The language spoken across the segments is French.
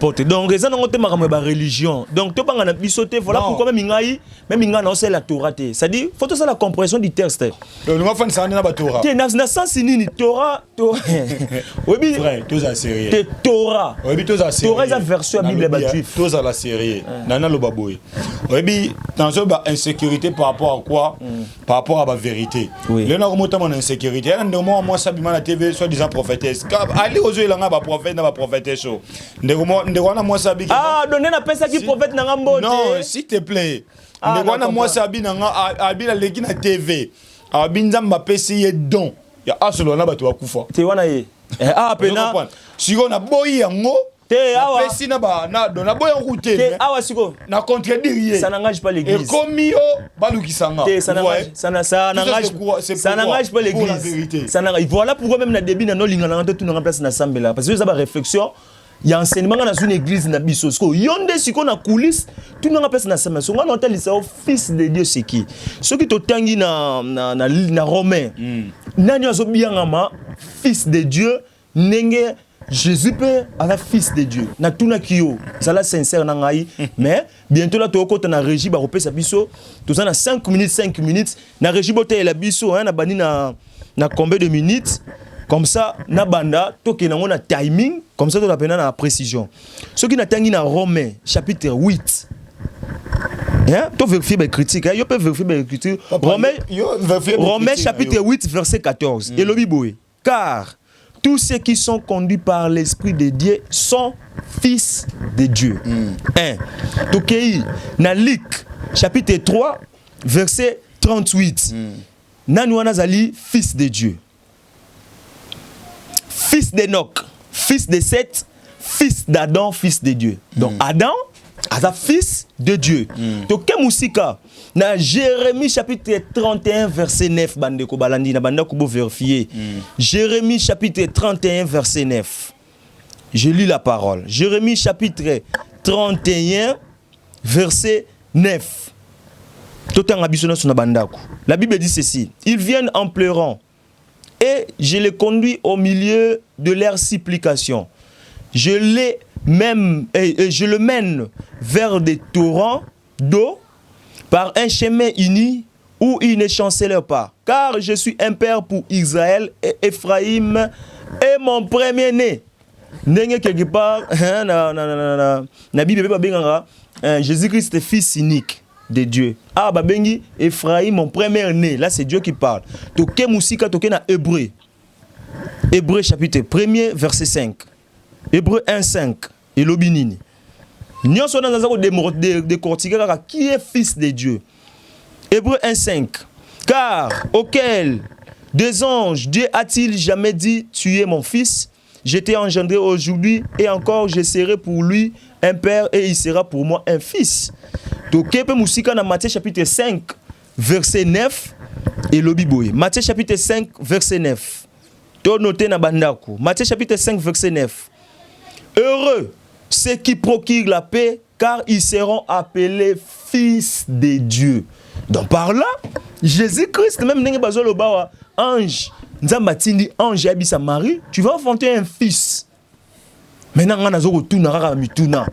apporter. Donc les gens ont été marqués par religion. Donc tout le monde a sauté. Voilà pourquoi même Ingaï c'est la Torah. C'est-à-dire faut tout ça la compréhension du texte. Le nom fan ça na Torah. Na sens ni Torah. Oui frère, tous à sérieux. Torah. Oui tous à sérieux. Torah est la version Bible juif. Tous à la sérieux. Nana lo baboy. Oui dans une insécurité par rapport à quoi? Par rapport à la vérité. Le nom remonte mon insécurité. Moi ça bima la TV soit disant prophétesse. Allez aux yeux là ba prophète na ba prophétesse. Ah, donnez la personne qui prophète dans Rambo. Non, s'il te plaît. Ndekwana moi sabi nanga abi la leki na TV. Abi nzamba pesi ye don. Ya asolo na bato akufa. Te wana ye. Ah pena. Siko na boyi yango. Te awa. Pesi na ba na dona boyi route. Te awa siko. Na contredire. Ça n'engage pas l'église. Et comme yo balukisanga. Te ça n'engage pas l'église. Ça n'engage. Voilà pourquoi même na début na no lingana tout na place na sambela parce que ça ba réflexion. Il y a enseignement dans une église na biso. Yonde siko na coulisse, tout na place na sambela. So ngana tel ça fils de Dieu c'est qui? Ceux qui to tangi na Romain. Nani azo biangama fils de Dieu nenge Jésus peut avoir fils de Dieu. Na tuna kiyo, ça la sincère na ngai, mais bientôt là to kota na régie ba repesa biso, tout ça na 5 minutes, na régie boté la biso hein na bani na combien de minutes comme ça na banda to ke na timing, comme ça to la pena na précision. Ce qui na tangi na Romains chapitre 8. Hein? Tu vérifies les critiques, hein? Tu peux vérifier les critiques. Romains chapitre 8 verset 14. Et le Bible, car tous ceux qui sont conduits par l'Esprit de Dieu sont fils de Dieu. 1. Tokei, na Luc, chapitre 3, verset 38. Nanouana Zali, fils de Dieu. Fils d'Enoch, fils de Seth, fils d'Adam, fils de Dieu. Donc Adam, Adam, fils de Dieu. Tokei Moussika, na Jérémie chapitre 31 verset 9 bandeko balandi na banda kubo vérifier. Jérémie chapitre 31 verset 9. Je lis la parole. Jérémie chapitre 31 verset 9. La Bible dit ceci. Ils viennent en pleurant et je les conduis au milieu de leurs supplications. Je le mène vers des torrents d'eau par un chemin uni où il ne chancelle pas. Car je suis un père pour Israël et Ephraïm est mon premier-né. N'est quelque part, na Bible Jésus-Christ est fils unique de Dieu. Ah, babengi Ephraïm mon premier-né. Là c'est Dieu qui parle. Toke musika toke na Hébreu. Hébreu chapitre 1er verset 5. Hébreu 1:5 et l'obinini. Nous sommes dans décortiquer qui est fils de Dieu. Hébreu 1:5. Car auquel des anges Dieu a-t-il jamais dit tu es mon fils, je t'ai engendré aujourd'hui et encore je serai pour lui un père et il sera pour moi un fils. Donc musika na Matthieu chapitre 5 verset 9 et l'obiboy. Matthieu chapitre 5 verset 9. To noter na bandako. Matthieu chapitre 5 verset 9. Heureux ceux qui procurent la paix, car ils seront appelés fils de Dieu. Donc par là, Jésus-Christ, même n'est pas un ange, Nzambatindi, ange Abissa Marie, tu vas enfanter un fils. Maintenant, on a un mituna.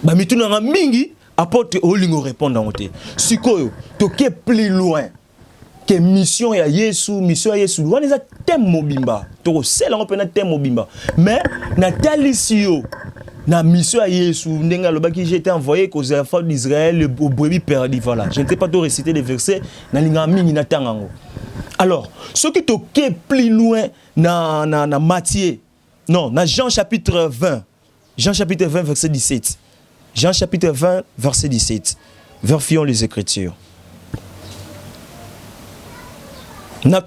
Ba mituna mingi apporte au lingo répondre en côté. Sikoyo, toke plus loin. Que mission ya Yesu, on est à thème mobimba. To sel on peut na thème mobimba. Mais Nathalie Sio na mission à Yesu, ndenga loba qui j'étais envoyé aux enfants d'Israël au brebis perdu voilà. Je ne sais pas tout réciter les versets na linga mingi na tangango. Alors, ce qui toke plus loin na Matthieu. Non, na Jean chapitre 20. Jean chapitre 20 verset 17. Jean chapitre 20 verset 17. Vérifions les Écritures. Na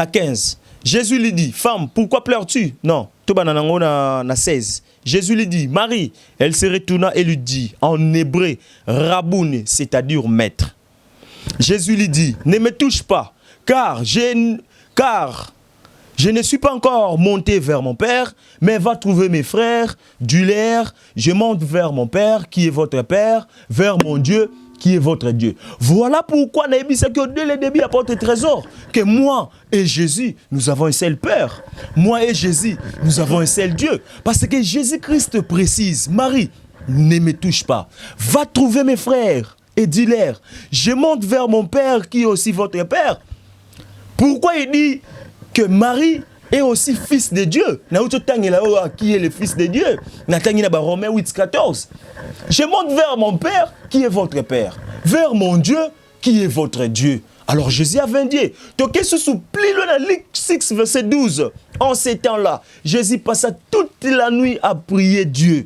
15. Jésus lui dit, femme, pourquoi pleures-tu? Non, na 16. Jésus lui dit, Marie, elle se retourna et lui dit, en hébreu, Rabouni, c'est-à-dire maître. Jésus lui dit, ne me touche pas, car je ne suis pas encore monté vers mon Père, mais va trouver mes frères du l'air. Je monte vers mon Père, qui est votre Père, vers mon Dieu, qui est votre Dieu. Voilà pourquoi Naïbi c'est que dès le début apporte le trésor. Que moi et Jésus, nous avons un seul Père. Moi et Jésus, nous avons un seul Dieu. Parce que Jésus-Christ précise, Marie, ne me touche pas. Va trouver mes frères et dis-leur, je monte vers mon Père qui est aussi votre Père. Pourquoi il dit que Marie est aussi fils de Dieu? Qui est le fils de Dieu? Romains 8, 14. Je monte vers mon Père qui est votre Père. Vers mon Dieu qui est votre Dieu. Alors Jésus avait dit, donc ce soupli le Luc 6 verset 12. En ces temps-là, Jésus passa toute la nuit à prier Dieu.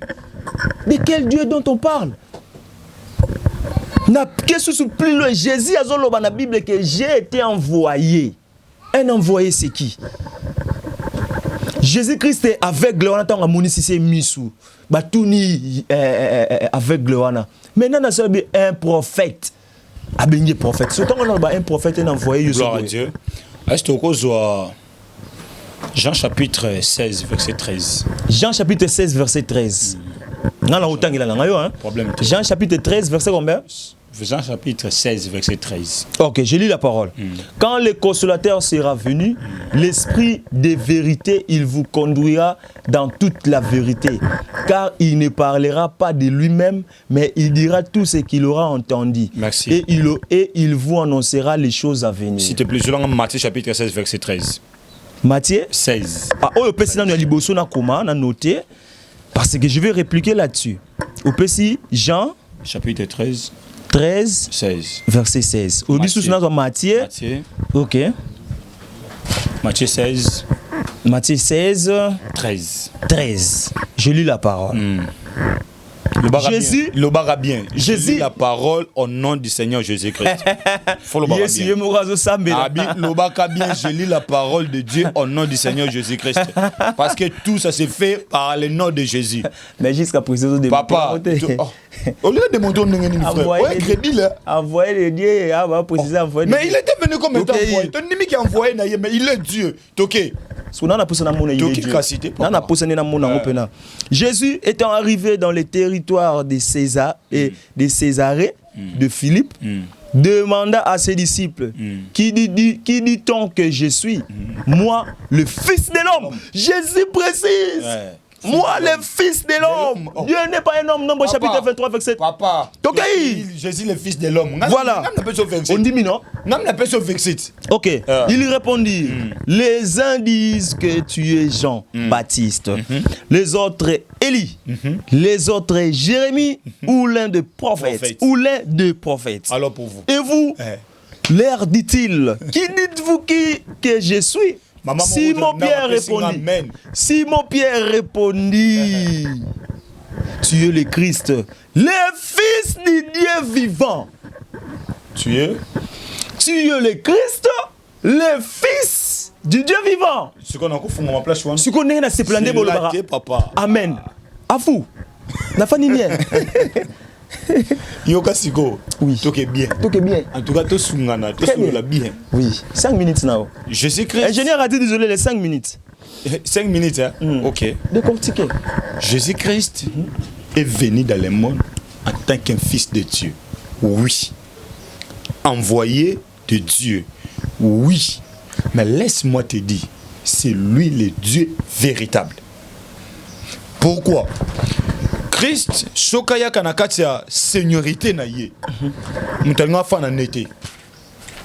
De quel Dieu dont on parle? Qu'est-ce que soupli le Jésus a dit dans la Bible que j'ai été envoyé. Un envoyé c'est qui? Jésus-Christ est aveugle, on attend à Mouni si c'est Missou. Batouni aveugle. Maintenant, on a un prophète. Un prophète. Surtout on a un prophète, un envoyé. Gloire à Dieu. Est-ce que Jean chapitre 16, verset 13. Jean chapitre 16, verset 13. Jean chapitre 13, verset combien? Jean chapitre 16, verset 13. Ok, je lis la parole. Quand le consolateur sera venu, l'esprit de vérité, il vous conduira dans toute la vérité. Car il ne parlera pas de lui-même, mais il dira tout ce qu'il aura entendu. Merci. Et il vous annoncera les choses à venir. S'il te plaît, je l'ai Matthieu chapitre 16, verset 13. Matthieu 16. Ah, oh, on a noté, parce que je vais répliquer là-dessus. Au PC, Jean chapitre 13. 13, 16. Verset 16. Au Matthieu. Matthieu. Ok. Matthieu 16. Matthieu 16. 13. 13. Je lis la parole. Jésus, le barra bien. Jésus, lis la parole au nom du Seigneur Jésus-Christ. Faut le barra bien. Je lis la parole de Dieu au nom du Seigneur Jésus-Christ. Parce que tout ça s'est fait par le nom de Jésus. Mais jusqu'à présent, papa, au lieu de montrer un crédit là. Envoyer le Dieu, préciser envoyer. Mais il était venu comme étant envoyé. Ton ennemi qui a envoyé, mais il est Dieu. Ok. Jésus étant arrivé dans les territoires de César et de Césarée, de Philippe, demanda à ses disciples, qui dit-on que je suis? Moi, le Fils de l'homme. Jésus précise. Moi, le Fils de l'homme. Dieu n'est pas un homme. Nombre chapitre 23, verset. Papa. Jésus, le Fils de l'homme. Voilà. On dit non. Ok. Il répondit, les uns disent que tu es Jean Baptiste, les autres Élie, les autres Jérémie, ou l'un des prophètes. Alors pour vous. Et vous, leur dit-il, qui dites-vous que je suis? Simon Pierre répondit, tu es le Christ, le Fils du Dieu vivant. Tu es le Christ, le Fils du Dieu vivant. Ce qu'on a fait ma place, ce qu'on a c'est plein de papa. Amen. À vous. La famille bien. Yoka Siko. Oui. Tout est bien. En tout cas, tout sungana, tout la bien. Oui. 5 minutes now. Jésus-Christ. Ingénieur a dit désolé les 5 minutes. 5 minutes, hein? Ok. Décortiquer. Jésus-Christ est venu dans le monde en tant qu'un fils de Dieu. Oui. Envoyé de Dieu. Oui. Mais laisse-moi te dire, c'est lui le Dieu véritable. Pourquoi? Christ, Shokaya Kanakatia, seigneurilité naïe.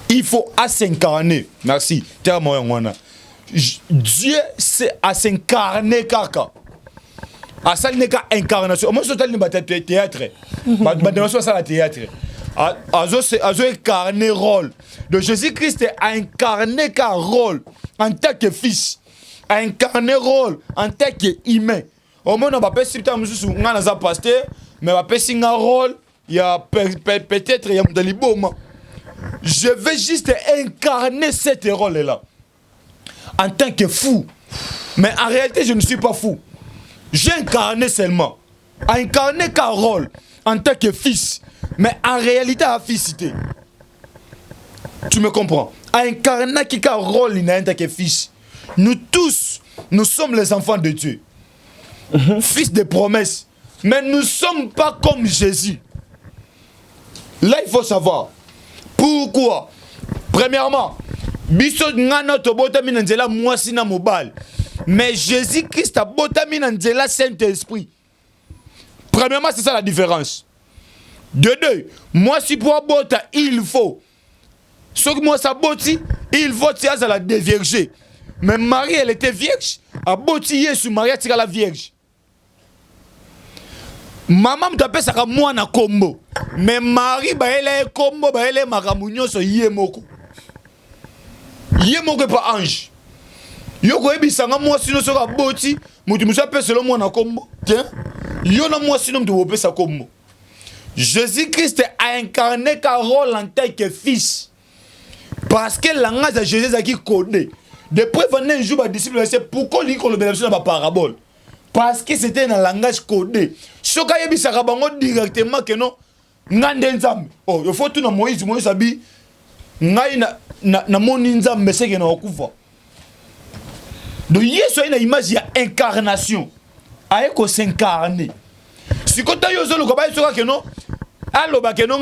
Il faut s'incarner. Merci. Dieu, c'est à s'incarner kaka. À ça, il n'est qu'à incarnation. Moi, je suis théâtre. Je théâtre. À incarner rôle. De Jésus-Christ a incarné qu'un rôle en tant que fils. A incarné rôle en tant qu'humain. Au moins, on va pas si on a un pasteur, mais on va pas si un rôle, il y a peut-être il y a un daliboma. Je vais juste incarner cet rôle-là en tant que fou. Mais en réalité, je ne suis pas fou. J'ai incarné seulement. Incarné qu'un rôle en tant que fils. Mais en réalité, à fissité. Tu me comprends? Incarné qu'un rôle en tant que fils. Nous tous, nous sommes les enfants de Dieu. Fils de promesses. Mais nous ne sommes pas comme Jésus. Là, il faut savoir. Pourquoi? Premièrement, biso ngana to botami na nzela mwasi na mobile. Mais Jésus-Christ a botami na nzela Saint-Esprit. Premièrement, c'est ça la différence. De deux, moi si pour bota, il faut. Ce que moi ça boti, il faut tirer à la dévierger. Mais Marie, elle était vierge. A boti Yesu, Marie a tiré la vierge. Maman m'appelle ça comme moi na combo. Mais Marie, bah elle est combo, bah elle est maramounio so yemoko. Yemoko pas ange. Yoko ebi sanga moi sino so ka boti, mutu musa pe selon moi na combo. Tiens. Yo na moi sino mtu wope sa combo. Jésus-Christ a incarné Carole en tant que fils. Parce que la langage de Jésus a qui codé. Depuis venir un jour, les disciples c'est pourquoi ils ont le bénéfice dans la parabole. Parce que c'était un langage codé. Ce qui est dit directement que non, oh, il faut tout dans Moïse, Moïse a dit, na mon inzam, mais c'est que non, donc, il y a une image, il y a incarnation. Il faut s'incarner. Si tu as que non, alors que non,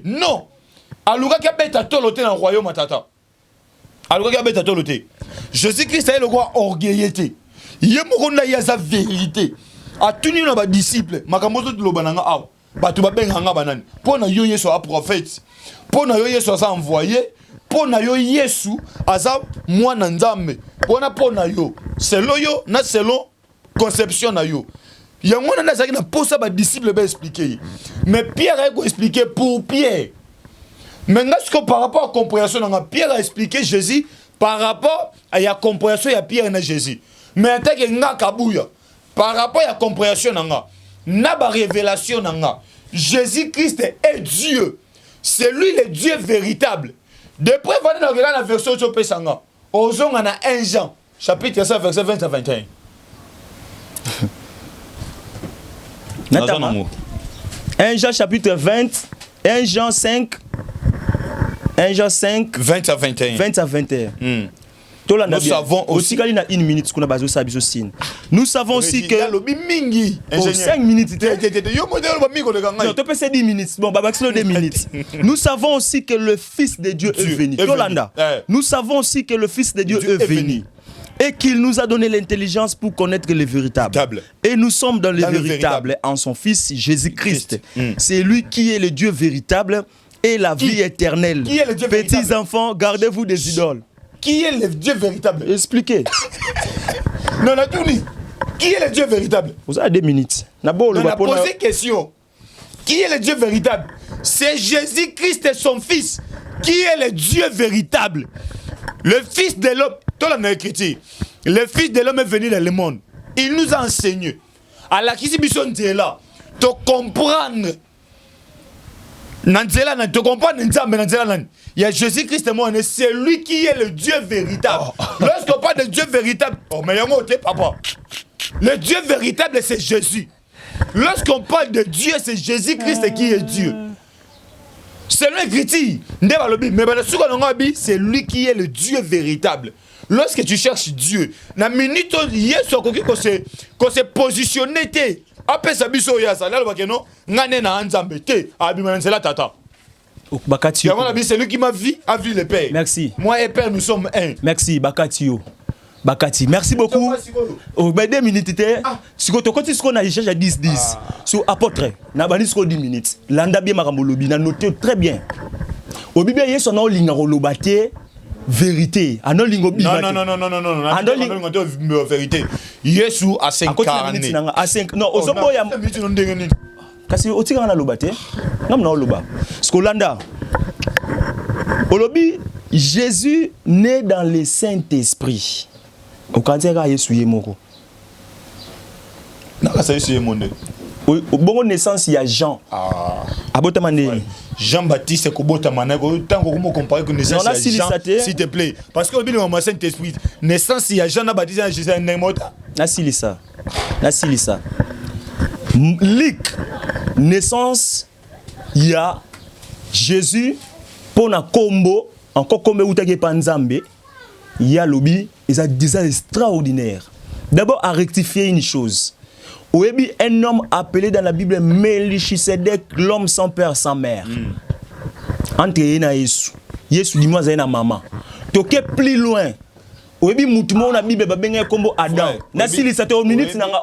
non. Alors que tu as toloté dans le royaume, alors que tu as toloté. Jésus-Christ est le roi orgueilleté. Il y a sa vérité. A tous les disciples, makamoto de l'obananga aw, batu babenganga banani. Pour na yo Yesu a prophète, pour na yo Yesu a envoyé, pour na yo Yesu a mwana nzambe. Pour na yo, selon yo, na selon conception na yo. Il y a un qui n'a pas ça, les disciples vont expliquer. Mais Pierre a expliqué pour Pierre. Maintenant, par rapport à la compréhension, Pierre a expliqué Jésus par rapport à la compréhension de Pierre et Jésus. Mais en tant que par rapport à la compréhension, la révélation, Jésus-Christ est Dieu. C'est lui le Dieu véritable. Depuis la version de Pesanga, osons en a 1 Jean, chapitre 5, verset 20 à 21. 1 Jean chapitre 20, 1 Jean 5, 1 Jean 5, 20 à 21. 20 à 21. Nous savons aussi. Nous savons aussi que. 5 minutes. Non, tu peux 10 minutes. Bon, 2 minutes. Nous savons aussi que le Fils de Dieu est venu. Nous savons aussi que le Fils de Dieu est venu. Et qu'il nous a donné l'intelligence pour connaître le véritable. Et nous sommes dans le véritable en son Fils Jésus-Christ. C'est lui qui est le Dieu véritable et la vie éternelle. Qui est le Dieu Petits véritable? enfants, gardez-vous des idoles. Qui est le Dieu véritable? Expliquez. Non, non, tout dit. Qui est le Dieu véritable? Vous avez 2 minutes. On a posé question. Qui est le Dieu véritable? C'est Jésus-Christ et son Fils. Qui est le Dieu véritable? Le Fils de l'homme. Le Fils de l'homme est venu dans le monde. Il nous a enseigné. À la mission de là, te comprendre. Te comprendre. Il y a Jésus-Christ et moi, c'est lui qui est le Dieu véritable. Lorsqu'on parle de Dieu véritable, oh, mais papa. Le Dieu véritable, c'est Jésus. Lorsqu'on parle de Dieu, c'est Jésus-Christ qui est Dieu. C'est lui qui dit, c'est lui qui est le Dieu véritable. Lorsque tu cherches Dieu, na minute yeso ko se positionner te. Après ça biso ya ça là le non ngane na nzambe te abimana c'est la tata. Bakati. C'est lui qui m'a vu, a vu le Père. Merci. Moi et Père nous sommes un. Merci Bakati. Bakati, merci beaucoup. Oh, 2 minutes. Si tu continues ce qu'on a échangé à 10-10, sur apôtre, na bani 10 minutes. Landa bien maramolobi, na noté très bien. Au Bible, il y a son nom lingarolobate vérité. Anon lingo bibate. Non. Anon lingo vérité. Yesu a 5 non, osobo ya kasi otika na lobate. Ngam na loba. Skolanda. Olobi Jésus né dans le Saint-Esprit. Au Kantera Yesu yemoko. Na ka Yesu yemonde. Au bon naissance il y a Jean. Abotamane. Jean-Baptiste Kobotamane tant qu'on me compare que naissance il y a Jean s'il te plaît parce que au bin le Saint-Esprit naissance il y a Jean baptisé en Jésus Nemota. Na silisa. Luc naissance il y a Jésus pour na combo encore comme utake panzambe il y a lobby et ça déjà extraordinaire. D'abord à rectifier une chose. Oyebi un homme appelé dans la Bible Melchisedec, l'homme sans père, sans mère. Entre na Yesu. Yesu dis-moi na maman. Toke plus loin. Oyebi mutumo na Bible babenga kombo Adam. Na sili sa to minute nanga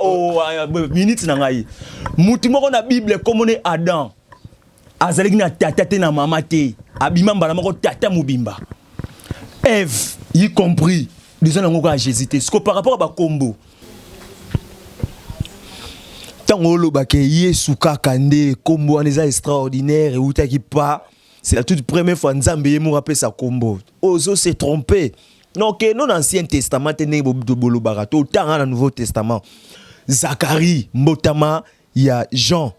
minute nanga yi. Mutumo na Bible kombo ne Adam. Azalaki na tata te na mama te. Abima mbala moko tata mubimba. Ève, y compris. Des gens n'ont pas hésité. Ce que par rapport à Bakombo. Tangolo bake Yesu kakande kombo aneza extraordinaire et outaki pas. C'est la toute première fois Nzambe yemo rappelle sa kombo. Ozo s'est trompé. Non que non ancien testament tene bolo barato tant dans le Nouveau Testament. Zacharie, Mbotama, il y a Jean.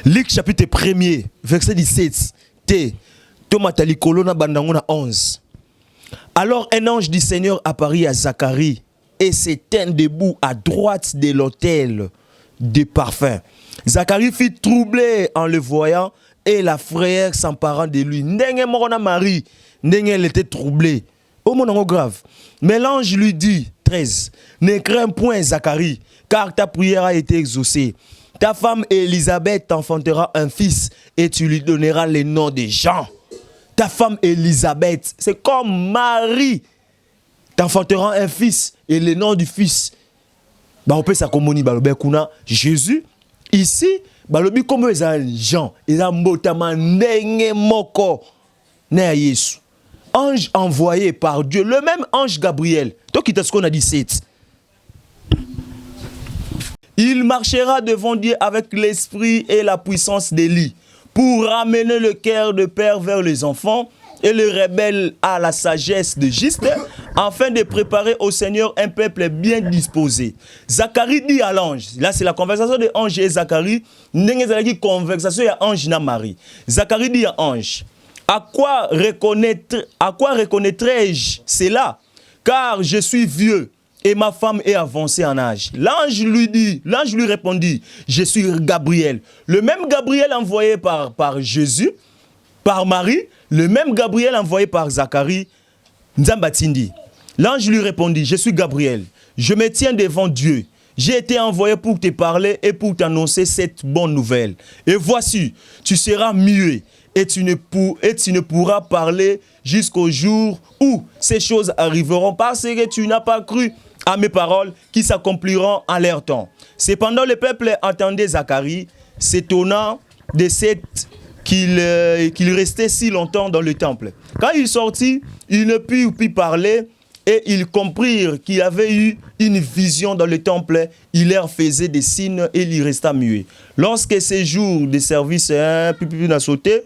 Luc chapitre 1er, verset 17. T. Tomatali kolona bandangona 11. Alors un ange du Seigneur apparut à Zacharie et s'étend debout à droite de l'autel de parfum. Zacharie fut troublé en le voyant et la frayeur s'emparant de lui. Ndenge morona Marie, ndenge elle était troublée. Oh mon grave. Mais l'ange lui dit, 13, ne crains point Zacharie, car ta prière a été exaucée. Ta femme Élisabeth t'enfantera un fils et tu lui donneras le nom de Jean. Ta femme Élisabeth, c'est comme Marie, t'enfantera un fils et le nom du fils. Bah on peut ça comme Jésus. Ici, bah le but comme Jean, il a mbotama nenge moko ne Yesu. Ange envoyé par Dieu, le même ange Gabriel. Donc il ce qu'on a dit 7. Il marchera devant Dieu avec l'esprit et la puissance d'Élie pour ramener le cœur de père vers les enfants et le rebelle à la sagesse de juste, afin de préparer au Seigneur un peuple bien disposé. Zacharie dit à l'ange, là c'est la conversation de ange et Zacharie, n'est conversation de ange et Marie. Zacharie dit à l'ange, à quoi reconnaîtrai-je cela? Car je suis vieux et ma femme est avancée en âge. L'ange lui répondit, je suis Gabriel. Le même Gabriel envoyé par Jésus, par Marie, le même Gabriel envoyé par Zacharie, Nzambatindi. L'ange lui répondit, je suis Gabriel, je me tiens devant Dieu. J'ai été envoyé pour te parler et pour t'annoncer cette bonne nouvelle. Et voici, tu seras muet et tu ne pourras parler jusqu'au jour où ces choses arriveront parce que tu n'as pas cru à mes paroles qui s'accompliront en leur temps. Cependant, le peuple entendait Zacharie, s'étonnant de cette qu'il restait si longtemps dans le temple. Quand il sortit, il ne put plus parler et ils comprirent qu'il avait eu une vision dans le temple. Il leur faisait des signes et il resta muet. Lorsque ces jours de service n'a sauté,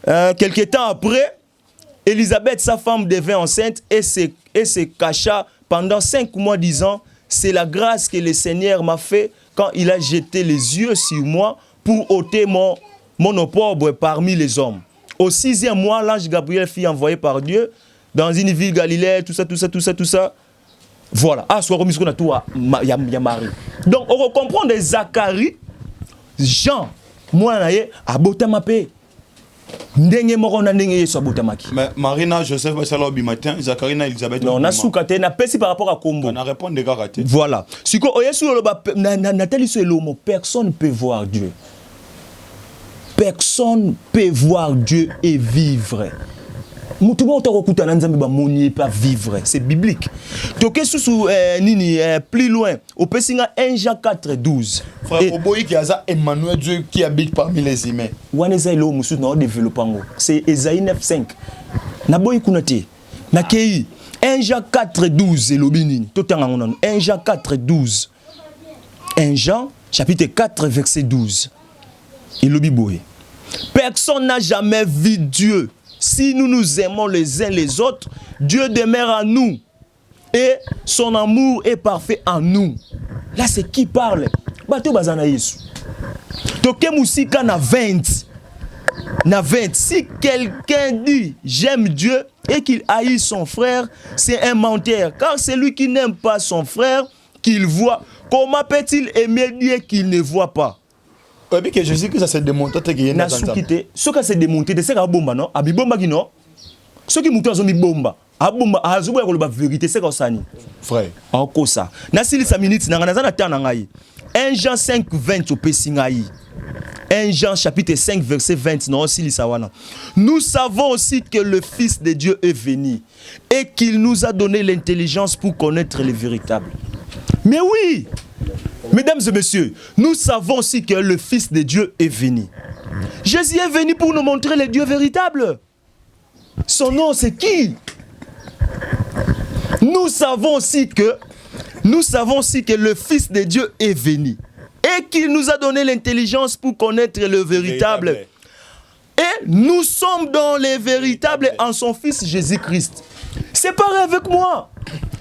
quelque temps après, Élisabeth, sa femme, devint enceinte et se cacha pendant 5 mois disant, c'est la grâce que le Seigneur m'a fait quand il a jeté les yeux sur moi pour ôter mon opprobre parmi les hommes. Au 6e mois, l'ange Gabriel fut envoyé par Dieu dans une ville Galilée, tout ça. Voilà. Ah, soit remis ce qu'on a tout à Marie. Donc, on va comprendre Zacharie, Jean, moi, à Botamapé. Mais Marina, Joseph, Basalobi matin, Zacharie, Elisabeth. Non, on a soukate, on a pesé par rapport à Combo. On a répondu des gars ratés. Voilà. Si personne ne peut voir Dieu. Personne ne peut voir Dieu et vivre. Pas vivre, c'est biblique. Plus loin, au Pessinga 1 Jean 4, 12. Frère, Oboï qui a Emmanuel Dieu qui habite parmi les humains. C'est Esaïe 9, 5. Naboy Kunate. Nakei 1 Jean 4, 12. 1 Jean 4, 12. 1 Jean chapitre 4, verset 12. Personne n'a jamais vu Dieu. Si nous nous aimons les uns les autres, Dieu demeure en nous. Et son amour est parfait en nous. Là, c'est qui parle? Bato bazana Yesu. Toke musika na 20. Na 20. Si quelqu'un dit j'aime Dieu et qu'il haït son frère, c'est un menteur. Car celui qui n'aime pas son frère, qu'il voit, comment peut-il aimer Dieu qu'il ne voit pas? Oui, que je sais que ça s'est démonté. Ce qui s'est démonté, c'est que bomba non, abi bomba qui non. Ce qui mouton zomi bomba. abumba azuba ko ba vérité c'est comme ça ni frère encore ça na sili sa minute na ngana na tana ngai 1 Jean 5:20 au pesingai 1 Jean chapitre 5 verset 20 non sili sa wana nous savons aussi que le fils de Dieu est venu et qu'il nous a donné l'intelligence pour connaître le véritable. Mais oui, mesdames et messieurs, nous savons aussi que le fils de Dieu est venu. Jésus est venu pour nous montrer le Dieu véritable. Son nom c'est qui? Nous savons aussi que le Fils de Dieu est venu et qu'il nous a donné l'intelligence pour connaître le véritable. Et nous sommes dans le véritable en son Fils Jésus-Christ. C'est pareil avec moi.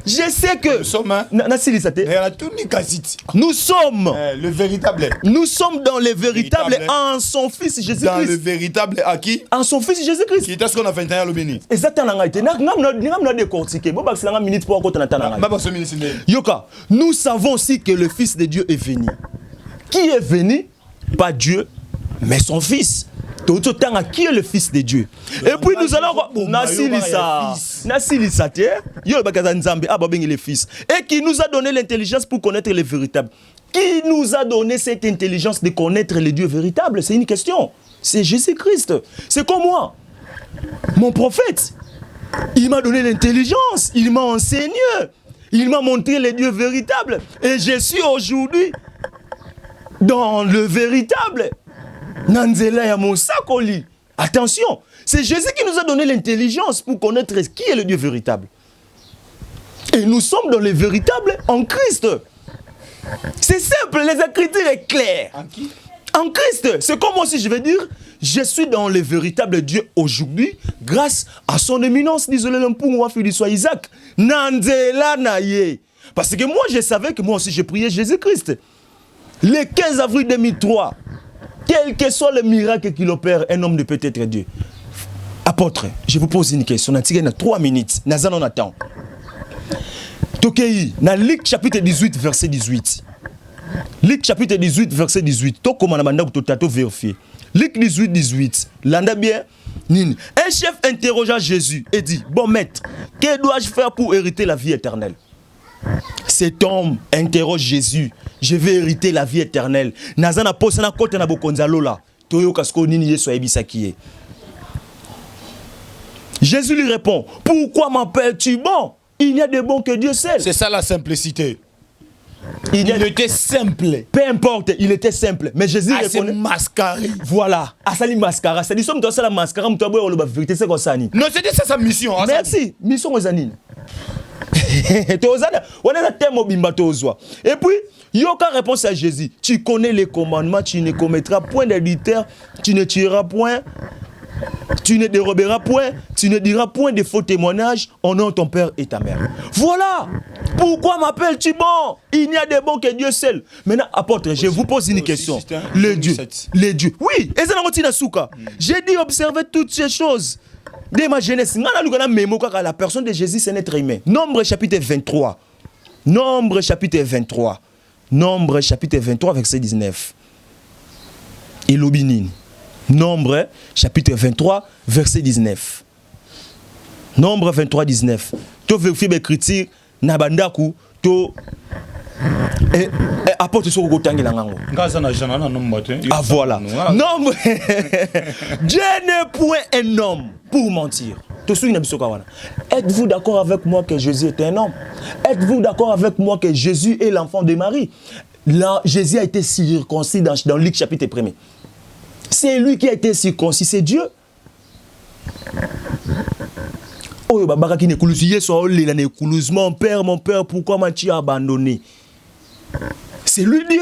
Je sais que nous sommes le véritable. Nous sommes dans le véritable en son Fils Jésus-Christ. Dans le véritable à qui? En son Fils Jésus-Christ. Qui est ce qu'on a fait à l'obéni? Exactement. Yoka, nous savons aussi que le Fils de Dieu est venu. Qui est venu? Pas Dieu, mais son Fils. Qui est le Fils de Dieu? Et puis nous allons le Fils. Et qui nous a donné l'intelligence pour connaître le véritable. Qui nous a donné cette intelligence de connaître le Dieu véritable? C'est une question. C'est Jésus-Christ. C'est comme moi. Mon prophète. Il m'a donné l'intelligence. Il m'a enseigné. Il m'a montré le Dieu véritable. Et je suis aujourd'hui dans le véritable. Nanzela ya Monsakoli. Attention, c'est Jésus qui nous a donné l'intelligence pour connaître qui est le Dieu véritable. Et nous sommes dans le véritable en Christ. C'est simple, les Écritures sont claires. En Christ, c'est comme moi si je vais dire, je suis dans le véritable Dieu aujourd'hui grâce à son éminence, désolé l'empou, fils soit Isaac. Nanzela naye. Parce que moi je savais que moi aussi j'ai prié Jésus-Christ. Le 15 avril 2003. Quel que soit le miracle qu'il opère, un homme ne peut être Dieu. Apôtre, je vous pose une question. On a 3 minutes. On attend. Tokei, dans Luc chapitre 18, verset 18. Luc chapitre 18, verset 18. Toko manamanda ou totato vérifier. Luc 18, 18. Landa bien. Un chef interrogea Jésus et dit, bon maître, que dois-je faire pour hériter la vie éternelle? Cet homme interroge Jésus. Je vais hériter la vie éternelle. Nazana posana kote na bokonzalo la. Toyo kasko nini yeso ebisa kiye. Jésus lui répond, pourquoi m'appelles-tu bon? Il n'y a de bon que Dieu seul. C'est ça la simplicité. Il était simple. Peu importe, il était simple. Mais Jésus répond. Mascaré. Voilà. Asali mascara. C'est dit, sommes dans la mascara, m'toa boye la vérité, c'est comme ça ni. Non, c'était ça sa mission. Merci. Mission aux anines. Et puis, Yoka réponse à Jésus. Tu connais les commandements, tu ne commettras point d'adultère, tu ne tueras point, tu ne déroberas point, tu ne diras point de faux témoignages, honore ton père et ta mère. Voilà. Pourquoi m'appelles-tu bon? Il n'y a de bon que Dieu seul. Maintenant, apôtre, je vous pose une question. Les dieux. Oui. J'ai dit observer toutes ces choses. Dès ma jeunesse, la personne de Jésus, c'est être humain. Nombre chapitre 23. Nombre chapitre 23. Nombre chapitre 23, verset 19. Et l'obinine. Nombre chapitre 23, verset 19. Nombre 23, 19. Tu vérifies l'écriture, Nabandaku, tu apporte ce que tu as. Ah voilà. Nombre. Dieu n'est point un homme pour mentir. Êtes-vous d'accord avec moi que Jésus est un homme? Êtes-vous d'accord avec moi que Jésus est l'enfant de Marie? Là, Jésus a été circoncis dans Luc chapitre 1er. C'est lui qui a été circoncis, c'est Dieu. Oh, mon père, pourquoi m'as-tu abandonné? C'est lui Dieu.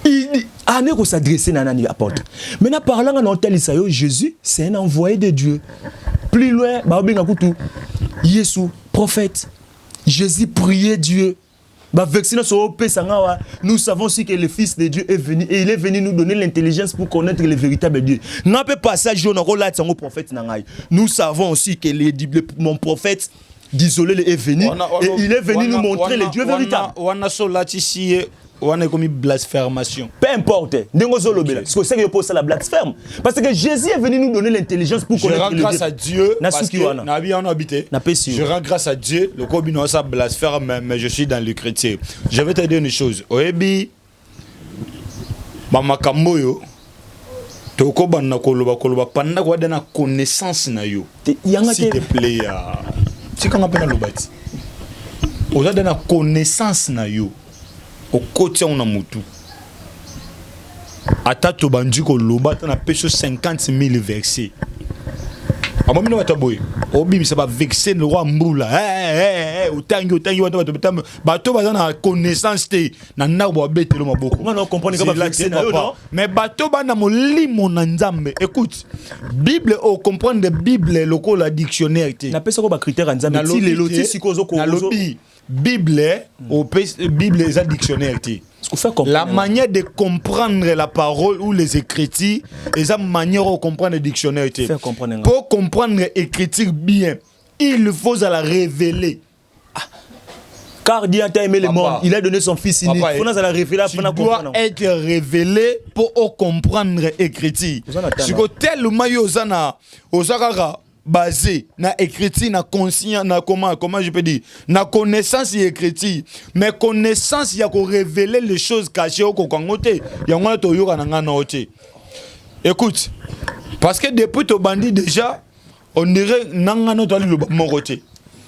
Il dit, ah, ne s'adresser à un apôtre. Maintenant, parlant en tel Jésus, c'est un envoyé de Dieu. Plus loin, Jésus, prophète. Jésus priait Dieu. Nous savons aussi que le Fils de Dieu est venu et il est venu nous donner l'intelligence pour connaître le véritable Dieu. Nous savons aussi que mon prophète désolé est venu et il est venu nous montrer le Dieu véritable. on a commis blasphémation. Peu importe. Parce que c'est que pose la blasphème. Parce que Jésus est venu nous donner l'intelligence pour connaître. Je rends grâce à Dieu parce que on a habité. Je rends grâce à Dieu. Le cobino ça blasphème, mais je suis dans le chrétien. Je vais te dire une chose. Oebi, mama kamboyo. Toko banna koloba panda kwa dena connaissance na yo. S'il te plaît ya. Si quand on appelle lobati. Oza dena connaissance na yo. Okotia una mutu. Ata to bandi ko loba na peso 50 000 versets. Amo mino wataboy. Obi mi saba vexer le roi mbula. Otangi wata bato baza na connaissance te na nabo betelo maboko. On ne comprend pas vexer na yo non. Mais bato bana molimo na nzambe. Écoute, Bible o comprendre Bible loko la dictionnaire te. Na pesa ko ba critère nzambe ti le loti sikozo ko. Na lobi Bible au Bible est un dictionnaire. La manière de comprendre la parole ou les écritures est une manière de comprendre le dictionnaire. Pour comprendre l'écriture bien, il faut la révéler. Car Dieu a aimé le monde, il a donné son fils unique. Il faut la révéler. Tu dois être révélé pour comprendre l'écriture. Si tu tellement basé na écriture na conscient na comment je peux dire na connaissance et écriture mais connaissance ya ko révéler les choses cachées au kokangote ya ngona to yoka na ngana ote. Écoute, parce que depuis to bandi déjà on dirait nangano to ali loba morote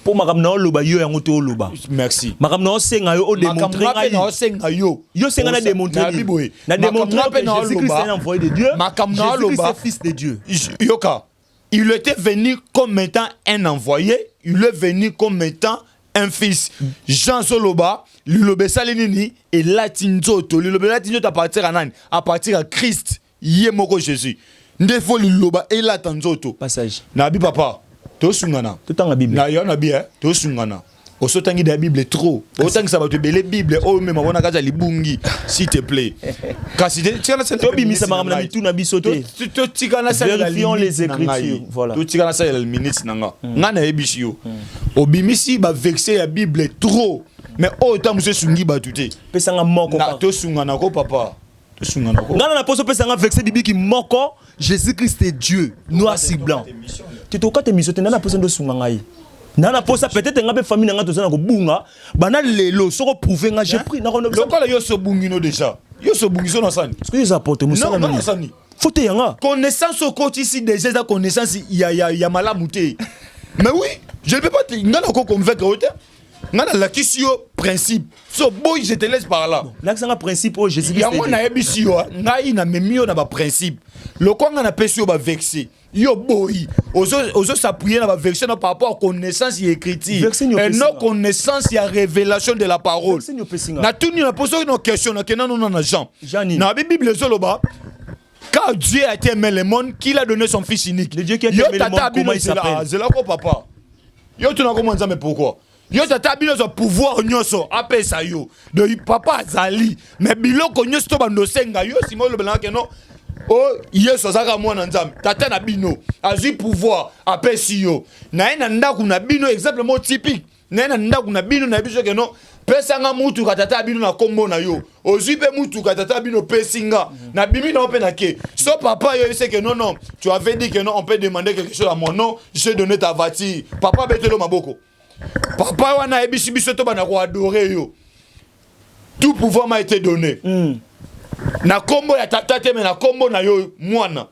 pour makamna loba yo ya ngote o loba. Merci makamna senga yo o démontrer na senga yo senga na démontrer na démontrer que Jésus-Christ est l'envoyé de Dieu. Jésus-Christ est fils de Dieu. Yoka il était venu comme étant un envoyé, il est venu comme étant un fils. Jean Soloba, l'Ulobe Salinini et Latinzoto. L'Ulobe Latinzoto appartient à Nan, appartient à Christ, Yemoko Jésus. Ndefo l'Uloba et Latinzoto. Passage. Nabi papa, to sungana. Tout en la Bible. Na yo nabi to sungana. Oso tangi de la Bible trop. Autant que ça va te belle Bible, oh même on a kaza libungi, s'il te plaît. Kasi tu kana ça tobi misa maramna mitu na bisote. Tu kana ça vérifions les écritures. Voilà. Tu kana ça le ministre nanga. Ngana ebishio. Obimisi ba vexer la Bible trop. Mais autant monsieur sungi ba tuté. Pesanga moko. Na to sungana ko papa. To sungana ko. Ngana na poso pesanga vexer bibi ki moko. Jésus-Christ est Dieu, noir si blanc. Tu to kate misote na poso ndo sunganga yi. Nana posa peut-être nga famille nga tozana ko bunga bana lelo soko prouver nga j'ai pris na kono lokala yo so bungino déjà yo so bungiso na sani ce que ils apportent musala non sani faut te yanga connaissance au coach ici déjà la connaissance ya malamuté mais oui je ne peux pas te ngana ko convaincre autant ngana la kisio principe so boy je te laisse par là là c'est un principe au Jésus ya mo na ebisio ngai na memio na ba principe le quoi ngana pesio ba vexer yo boy ozo s'appuyer na ba version par rapport à connaissance et écriture et non connaissance et révélation de la parole na tout ni na poser une question na kenano na Jean na Bible zoloba quand Dieu a aimé le monde qu'il a donné son fils unique le Dieu qui a aimé le monde comment il s'appelle c'est là quoi papa yo tu na comment ça mais pourquoi yo tata bino so pouvoir nyoso apesa yo de papa azali mais biloko nyoso to bando senga yo simo le blanc que non. Oh, yeso zaka mwana nzambe tata na bino azui pouvoir apesi yo na ena ndaku na bino exemple mo typique na ena ndaku na bino na biso ke no pesa nga mutu ka tata bino na kombo na yo ozui pe mutu ka tata bino pesinga na bimi na ope na ke so papa yo sait que non tu avais dit que non on peut demander quelque chose à mon nom je vais donner ta voiture papa betelo maboko papa wana ebishi biso to bana ko adorer yo tout pouvoir m'a été donné na kombo ya tata te mais na kombo na yo mwana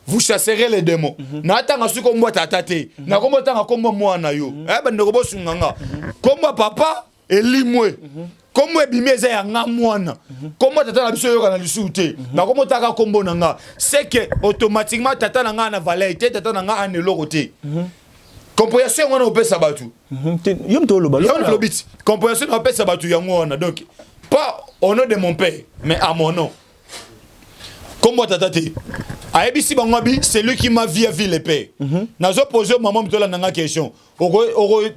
vous chasserez les démons na tanga su kombo tata te na kombo tanga kombo mwana yo bande ko bosunganga kombo papa elimwe kombo ebimi eza ya nga mwana kombo tata na biso yo kana lisu te na kombo taka kombo na nga c'est que automatiquement tata na nga na valeur te tata na nga aneloko te compréhension wana opesa batu yom to loba lobit compréhension opesa batu ya mwana donc pas au nom de mon père, mais à mon nom. Comme moi, tata, Aebisi Bangabi, c'est lui qui m'a vu le père. Nazo posé maman mtola nanga question.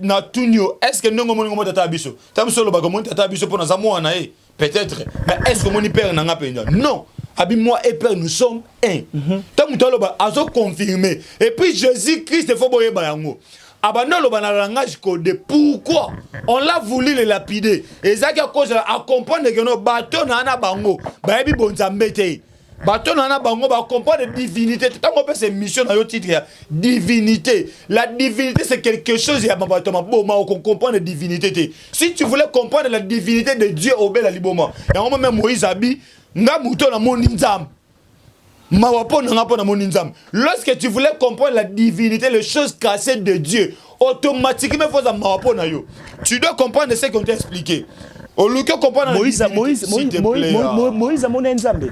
Na tunyo, est-ce que nous avons tata abiso? Tam solo ba comment tata abiso pour nazamu anae? Peut-être. Mais est-ce que mon père nanga penda? Non. Abi moi et père nous sommes un. Tam mtola ba azo confirmé. Et puis Jésus Christ faut boyer ba yango. abandon le langage codé. Pourquoi on l'a voulu le lapider? Et ça qui a cause à comprendre que nos bateaux n'ana bango, baby bonzambete. Bateau n'ana bango, ba comprendre la divinité. Quand on fait ces missions dans le titre, divinité. La divinité c'est quelque chose, il y a bateau on comprend la divinité. Si tu voulais comprendre la divinité de Dieu au bel aliboma, et on même Moïse Abi, nga mouton na mon ninzam. Lorsque tu voulais comprendre la divinité, les choses cachées de Dieu, automatiquement tu dois comprendre ce qu'on t'a expliqué. Moïse a mon Nzambe.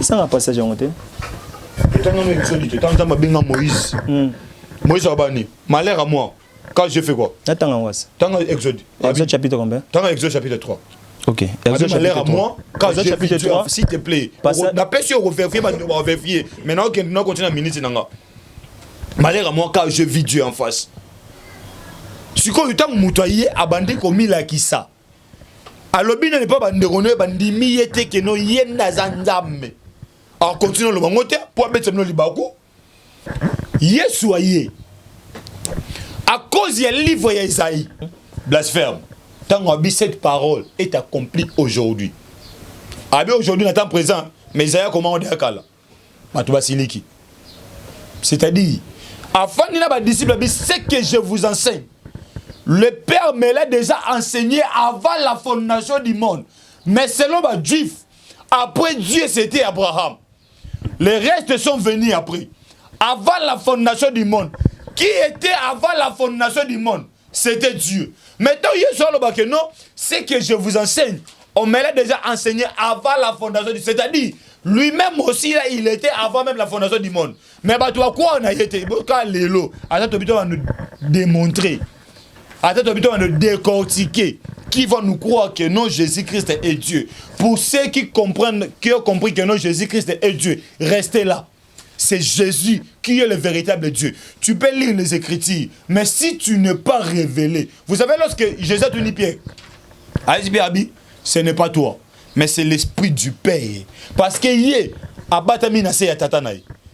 C'est un passage en côté. Moïse. Moïse a banni. Malheur à moi. Quand je fais quoi? Attends, Exode. Exode chapitre combien? Exode chapitre 3. Ok. Exode chapitre 3. Quand je chapitre 3, s'il te plaît. La personne on va vérifier. Maintenant on continue à minute nanga. Malheur à moi quand je vis Dieu en face. Si quand tu as moutoyé abandé comme il a qui ça. Alors bien n'est pas bandéroné bandimi était que no yenda zanzame. Alors continue le bangote pour mettre no libako. Yesuaye. À cause du livre d'Isaïe, blasphème. Tant que cette parole est accomplie aujourd'hui. Aujourd'hui, dans le temps présent, mais Isaïe comment on dit à Kala? C'est-à-dire, afin de nos disciples, c'est que je vous enseigne. Le Père me l'a déjà enseigné avant la fondation du monde. Mais selon les Juifs, après Dieu c'était Abraham. Les restes sont venus après. Avant la fondation du monde. Qui était avant la fondation du monde? C'était Dieu. Maintenant, c'est que je vous enseigne. On me l'a déjà enseigné avant la fondation du monde. C'est-à-dire, lui-même aussi, là, il était avant même la fondation du monde. Mais toi, quoi on a été? Attends, on va nous démontrer. Attends, on va nous décortiquer. Qui va nous croire que non, Jésus-Christ est Dieu. Pour ceux qui comprennent, qui ont compris que non, Jésus-Christ est Dieu, restez là. C'est Jésus qui est le véritable Dieu. Tu peux lire les Écritures, mais si tu n'es pas révélé, vous savez, lorsque Jésus a tenu Pierre, ce n'est pas toi, mais c'est l'Esprit du Père. Parce que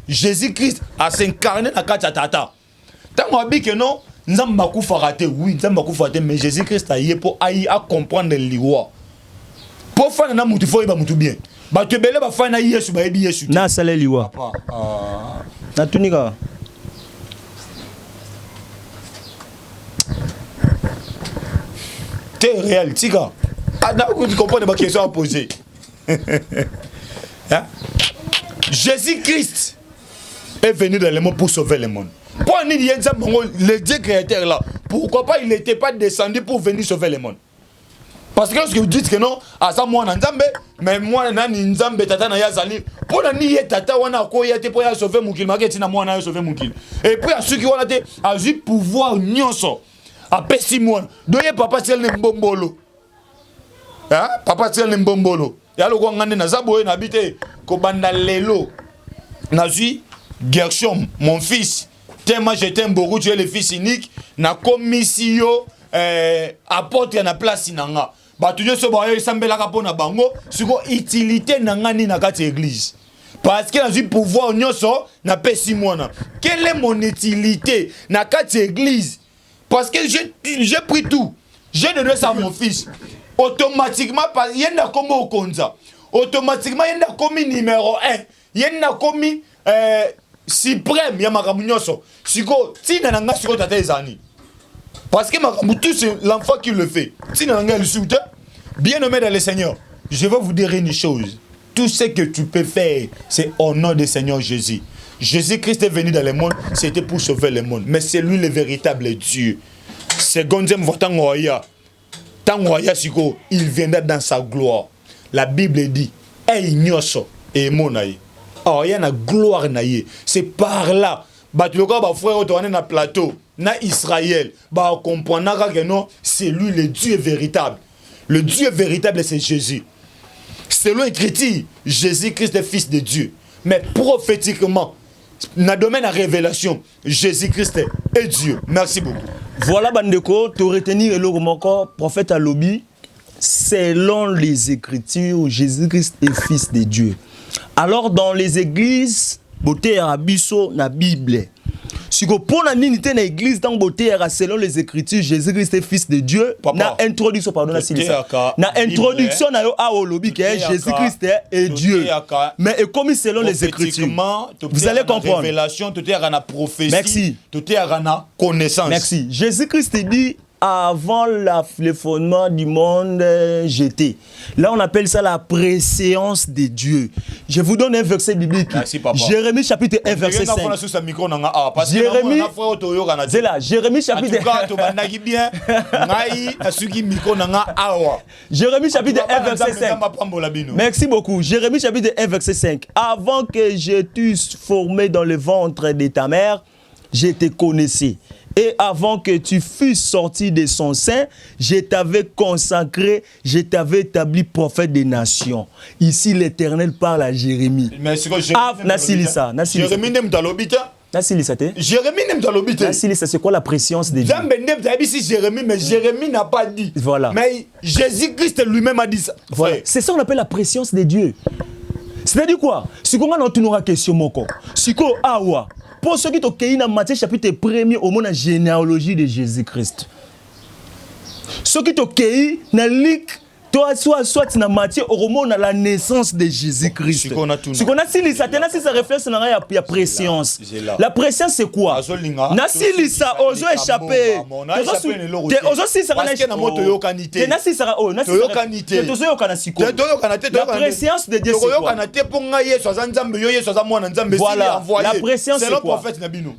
Jésus-Christ a s'incarné dans la tata. Tant qu'on a dit que non, nous avons beaucoup raté, oui, nous avons beaucoup raté, mais Jésus-Christ a comprendre les lois. Pour faire un amour, il faut bien. Tu peux pas faire un yesu, yesu. Na salé liwa. Na tunika. T'es réel, tika. Tu comprends les questions à poser. Jésus-Christ est venu dans le monde pour sauver le monde. Pour le Dieu créateur là, pourquoi pas il n'était pas descendu pour venir sauver le monde? Parce que lorsque vous dites que non, à ça moi n'enzambe, mais moi n'enzambe tata na yazali, pour la nier tata wana ko yete pour sauver mon kil, marqué tina moi na sauver mon kil. Et puis à ceux qui wana te a eu pouvoir nyonso, a pesi moi, doye papa tiel ne mbombolo. Hein? Papa tiel ne mbombolo. Ya lo ko ngande na zaboye na bité ko banda lelo. Na ju Gershom, mon fils, tellement je t'aime beaucoup, tu es le fils unique, na commission apporte na place nanga. Batuyo so ba sambela ka pona bango, siko utilité nanga ni na kati église. Parce que j'ai pouvoir nyonso na pesi mwana. Quelle est mon utilité na kati église? Parce que j'ai pris tout. J'ai donné ça à mon fils. Automatiquement yenda komo okonza. Automatiquement yenda komi numéro 1. Yenda komi suprême ya makambo nyonso. Siko tina nanga siko tata ezani. Parce que tout c'est l'enfant qui le fait. Si bien nommé dans le Seigneur, je vais vous dire une chose. Tout ce que tu peux faire, c'est au nom du Seigneur Jésus. Jésus-Christ est venu dans le monde, c'était pour sauver le monde. Mais c'est lui le véritable Dieu. Secondième fois, il viendra dans sa gloire. La Bible dit, et mon oh, il y a une gloire. C'est par là. Frère, on a un plateau. Na Israël, comprendre que non, c'est lui le Dieu véritable. Le Dieu véritable, c'est Jésus. Selon l'Écriture, Jésus-Christ est fils de Dieu. Mais prophétiquement, dans le domaine de la révélation, Jésus-Christ est Dieu. Merci beaucoup. Voilà, Bandeko, tu retenir le prophète à lobby. Selon les Écritures, Jésus-Christ est fils de Dieu. Alors, dans les églises, beauté arabiso, na Bible. Si vous prenez une église dans beauté, selon les Écritures, Jésus-Christ est fils de Dieu. Na introduction, pardon, na introduction, na yo a olobi que Jésus-Christ est Dieu. Mais comme selon les Écritures, vous allez comprendre. Révélation, tout est à la prophétie. Merci. Tout est à la connaissance. Merci. Jésus-Christ dit avant le fondement du monde, j'étais. Là, on appelle ça la préséance de Dieu. Je vous donne un verset biblique. Merci, papa. Jérémie chapitre 1, verset 5. Jérémie chapitre 1, verset 5. Merci beaucoup. Jérémie chapitre 1, verset 5. Avant que je t'eusse formé dans le ventre de ta mère, je te connaissais. Et avant que tu fusses sorti de son sein, je t'avais consacré, je t'avais établi prophète des nations. Ici, l'Éternel parle à Jérémie. Mais c'est quoi Jérémie? Jérémie n'aime pas l'obita. Jérémie n'aime pas l'obita. C'est quoi la préscience de Dieu? Jérémie, mais Jérémie n'a pas dit. Voilà. Mais Jésus-Christ lui-même a dit ça. Voilà. C'est ça qu'on appelle la préscience de Dieu. C'est-à-dire quoi? Si on a une question, mon corps. Si on a pour ceux qui ont été dans Matthieu chapitre 1er au monde la généalogie de Jésus-Christ. Ceux qui ont été dans Luc, soit dans Matthieu au monde la naissance de Jésus-Christ. Si on a si ça réflexe na ya préscience. La préscience c'est quoi? Na si ça ozo échapper. Ozo si ça la préscience de Dieu c'est quoi? Voilà. La préscience c'est quoi?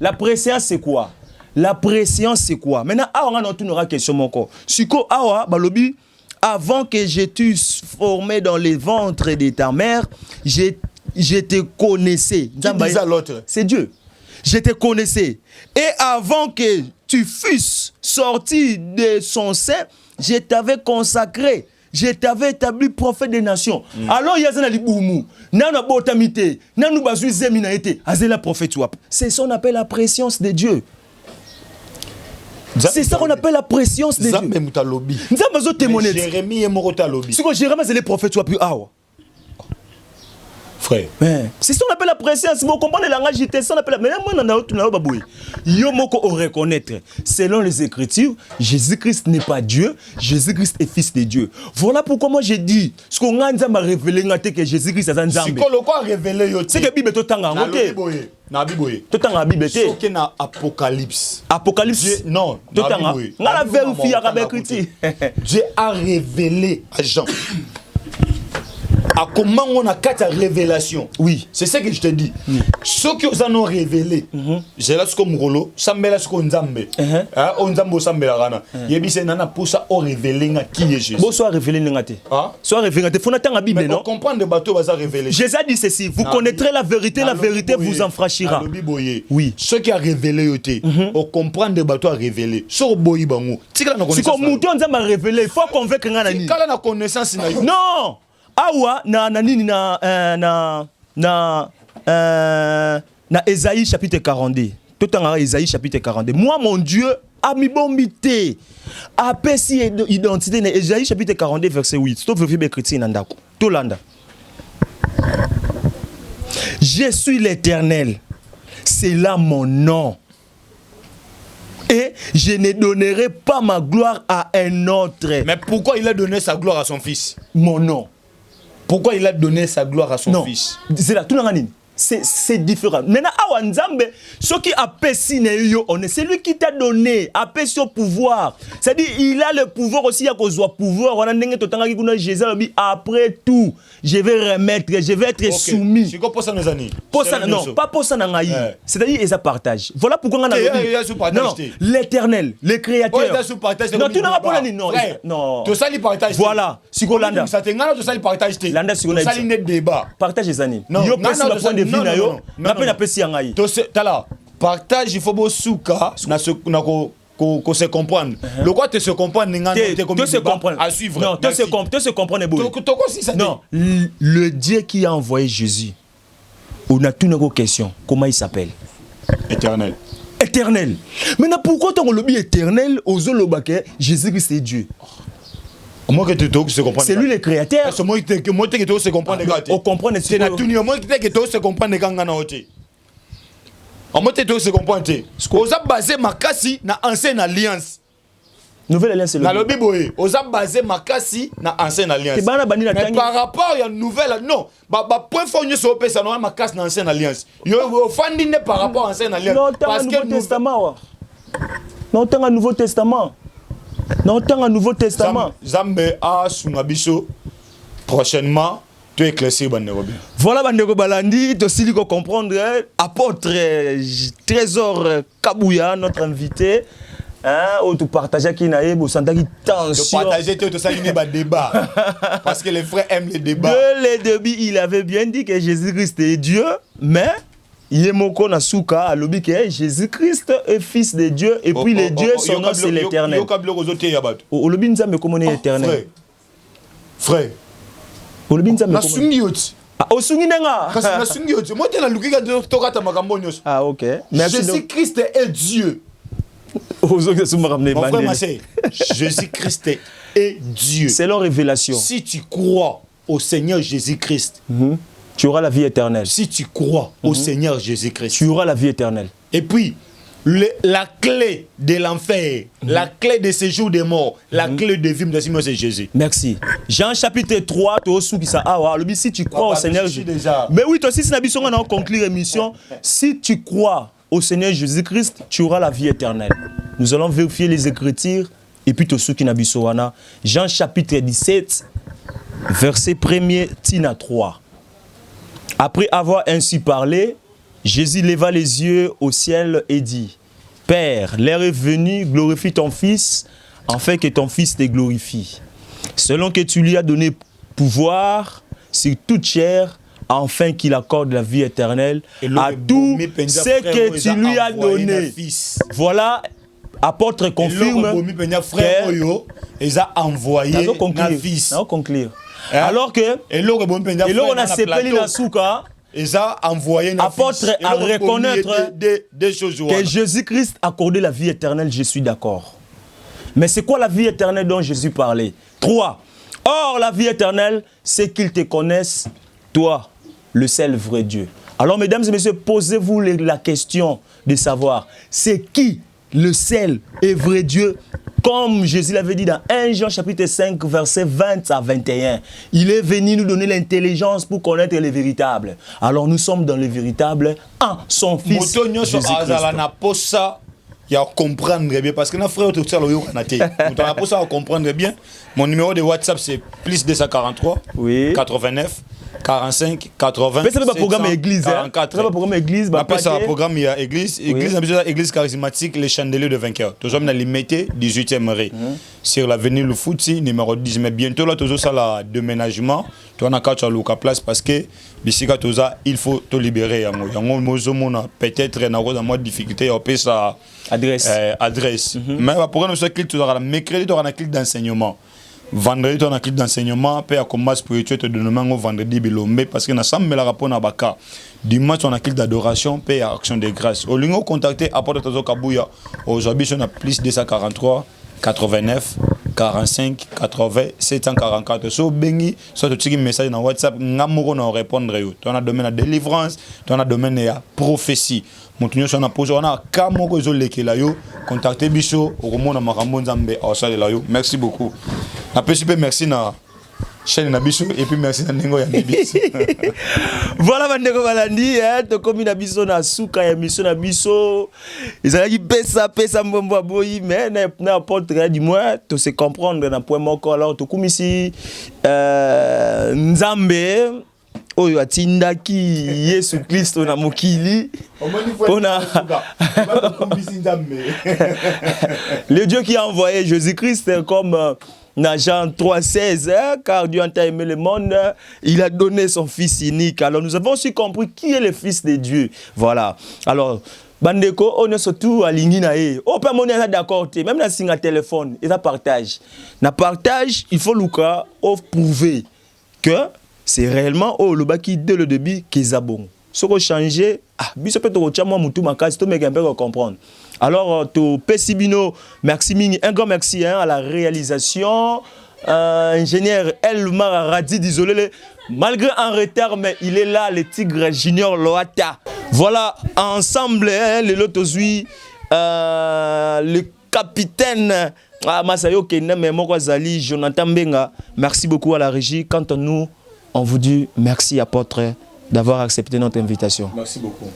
La préscience c'est quoi? La préscience c'est quoi? Maintenant on a une question mon corps. Siko awa balobi avant que je t'eusse formé dans les ventres de ta mère, je te connaissais. C'est Dieu. Je te connaissais. Et avant que tu fusses sorti de son sein, je t'avais consacré. Je t'avais établi prophète des nations. Alors, il y a un liboumou. Nana botamité. Nanou bazou zeminaïté. Azela prophète wap. C'est ça qu'on appelle la préscience de Dieu. C'est ça qu'on appelle la préscience de Dieu. Jérémie est mort à lobby. C'est quoi Jérémie, c'est les prophètes, tu as pu avoir. Frère. C'est ça qu'on appelle la préscience. Vous comprenez le langage, c'est ça qu'on appelle la préscience. Yo moko au reconnaître. Selon les Écritures, Jésus-Christ n'est pas Dieu, Jésus-Christ est fils de Dieu. Voilà pourquoi moi j'ai dit, ce qu'on a révélé que Jésus-Christ est un Nzambe. C'est que la Bible est na Bible. Tout en Bible. C'est que na Apocalypse. Apocalypse. Non. Tout en. On a vérifié avec Christ. Dieu a révélé à Jean. À comment on a quatre révélations. Oui. C'est ça que je te dis. Ceux qui ont révélé, j'ai là ce qu'on rolo, ça me là ce qu'on zambe. On zambe ça me la rana. Yebi c'est nana pour ça on révélé qui est Jésus. Bon soit révélé ngate. Soit révélé ngate. Faut n'attendre la Bible non. Pour comprendre le bateau va ça révéler. Jésus a dit ceci, vous connaîtrez la vérité vous en franchira. Oui. Ceux qui a révélé yoté, on comprendre le bateau a révélé. Sur boyi bango. Si comme mouton nzambe a révélé, il faut convaincre ngana ni. Kala na connaissance na. Non. Awa na Ésaïe chapitre 42. Tout en Ésaïe chapitre 42. Moi mon Dieu a mis bombité. A pesi identité na Ésaïe chapitre 42 verset 8. Stop vérifier chrétien nandako. Tout landa. Je suis l'Éternel. C'est là mon nom. Et je ne donnerai pas ma gloire à un autre. Mais pourquoi il a donné sa gloire à son fils? Mon nom. Pourquoi il a donné sa gloire à son fils? C'est là, tout le monde. C'est différent. Maintenant, ce qui a péché, c'est lui qui t'a donné, a péché au pouvoir. C'est-à-dire, il a le pouvoir aussi à cause du pouvoir. Après tout, je vais remettre, je vais être soumis. C'est quoi pour ça nos années? Non, pas pour ça. C'est-à-dire, ils partagent. Voilà pourquoi on a l'Éternel, le Créateur. Non, tu n'as pas non. Non. Tout ça, il partage. Voilà. Si vous l'avez. Ça t'engage, tout ça, il partage. L'anda, si vous l'avez. Ça, débat. Partage les années. Non, non. Partage, il faut beau souka qu'on se comprendre. Le quoi te se comprendre à suivre. Non, te se comprendre. Non, le Dieu qui a envoyé Jésus. On a toutes nos questions. Comment il s'appelle? Éternel. Éternel. Maintenant, pourquoi tu as le lobby éternel aux Zolobake? Jésus-Christ est Dieu. C'est lui le créateur. C'est moi qui se comprendre. On comprend. C'est la tout moi qui se comprendre. En mode tu se comprends te. Oza basé makasi na ancienne alliance. Nouvelle alliance c'est le. Na lobi boye, oza basé makasi na ancienne alliance. Mais par rapport à une nouvelle non, point fort nous sur pesa na makasi na ancienne alliance. Yo fandi ne par rapport à ancienne alliance parce que Nouveau Testament. Non, tant un Nouveau Testament. Non, tant un Nouveau Testament. Zambe a sunabiso prochainement. Tu éclairci Bandeko. Voilà Bandeko Balandi, tu aussi comprendre apôtre Trésor Kabouya, notre invité. Hein, où tu partages qui n'a pas senti tension. Tu partages tout ça, il n'y a pas de débat. Parce que les frères aiment les débats. Dès le début, il avait bien dit que Jésus-Christ est Dieu, mais il est moko na souka à l'objet que Jésus-Christ est fils de Dieu et puis les dieux son nom c'est l'éternel. Au lobby nous avons comment éternel. Frère. Au lobby nous avons comment. Ah, au sungi nenga. Parce que na sungi yoti. Moi tu na lukika de tokata makambo nyos. Ah OK. Jésus-Christ est Dieu. Mon frère Massé, Jésus-Christ est Dieu. C'est leur révélation. Si tu crois au Seigneur Jésus-Christ, tu auras la vie éternelle. Si tu crois au Seigneur Jésus-Christ, tu auras la vie éternelle. Et puis, la clé de l'enfer, la clé de séjour des morts, la clé de vie, c'est Jésus. Merci. Jean chapitre 3, si tu crois au Seigneur Jésus-Christ. Mais oui, toi aussi, si tu as conclu l'émission, si tu crois au Seigneur Jésus-Christ, tu auras la vie éternelle. Nous allons vérifier les Écritures et puis tout ce qui n'a pas Jean chapitre 17, verset 1er, Tina 3. Après avoir ainsi parlé, Jésus leva les yeux au ciel et dit, « Père, l'heure est venue, glorifie ton Fils, afin que ton Fils te glorifie. Selon que tu lui as donné pouvoir sur toute chair, afin qu'il accorde la vie éternelle à tout ce que tu lui as donné. » Voilà, apôtre confirme qu'ils ont envoyé un fils. Alors que, on a séparé la souka, apôtre à reconnaître des choses que Jésus-Christ a accordé la vie éternelle, je suis d'accord. Mais c'est quoi la vie éternelle dont Jésus parlait? 3. Or, la vie éternelle, c'est qu'ils te connaissent, toi, le seul vrai Dieu. Alors, mesdames et messieurs, posez-vous la question de savoir, c'est qui le seul et vrai Dieu? Comme Jésus l'avait dit dans 1 Jean chapitre 5, verset 20 à 21. Il est venu nous donner l'intelligence pour connaître les véritables. Alors nous sommes dans le véritable en son Fils Jésus-Christ. Il y a comprendre bien parce que nos frères tout ça comprendre bien. Mon numéro de WhatsApp c'est plus 243 89 45 80. Mais c'est pas programme église, 44. C'est pas programme église, bah pas ça programme il y a église église charismatique les chandeliers de vainqueur. Toujours dans limité 18e rue sur l'avenue Le Fouti numéro 10 mais bientôt là toujours ça la déménagement. Tu on a quatre à place parce que bisika tout ça il faut te libérer yango mozomona peut-être na cause de moi difficulté au ça adresse. Mais pour nous ce clic tu auras mercredi tu auras un clic d'enseignement. Vendredi, tu as un clip d'enseignement, puis à combat spirituel, tu as donné vendredi bilombe parce que nous sommes là rapport à Baka. Dimanche, on a un clip d'adoration, puis à action de grâce. Au lieu de contacter Apôtre Tazo Kabouya, aujourd'hui, on a plus 243 89 45 80 744. So bengi, so tu tiki message dans WhatsApp, ngamoko na répondre yo. Tu as domaine de délivrance, tu as domaine de prophétie. Montunyo so na posé on a kamoko zo lekela yo, contacter biso okomona makambo nzambe asalela yo. Merci beaucoup. Na pesipe merci na chaîne na biso et puis merci na ndingo ya biso. Voilà Bandeko Balandi to komi na biso na suka ya mission na biso. Ezalaki pesa mbombo boyi mais na apôtre du moins to se comprendre na point moko alors to komisi nzambe oyo atindaki Yesu Kristo na mokili pona le Dieu qui a envoyé Jésus-Christ comme dans Jean 3,16, car Dieu a aimé le monde, il a donné son Fils unique. Alors nous avons aussi compris qui est le Fils de Dieu. Voilà. Alors, Bandeko, on est surtout aligné na e. Oh, pas mon est d'accord, même dans un téléphone, il a partage. Na partage, il faut Lucas prouver que c'est réellement le baki dès le début qui est bon. Ce qu'on change, biso peut te moi mutu makasi to mega peu comprendre. Alors to Pessibino, merci Ming, un grand merci à la réalisation. Ingénieur Elmar Radi désolé Malgré un retard, mais il est là, le Tigre Junior Loata. Voilà, ensemble, hein, le Lotozui, le capitaine Masayo Kene, Moko Zali, Jonathan Benga. Merci beaucoup à la régie. Quant à nous, on vous dit merci, apôtre, d'avoir accepté notre invitation. Merci beaucoup.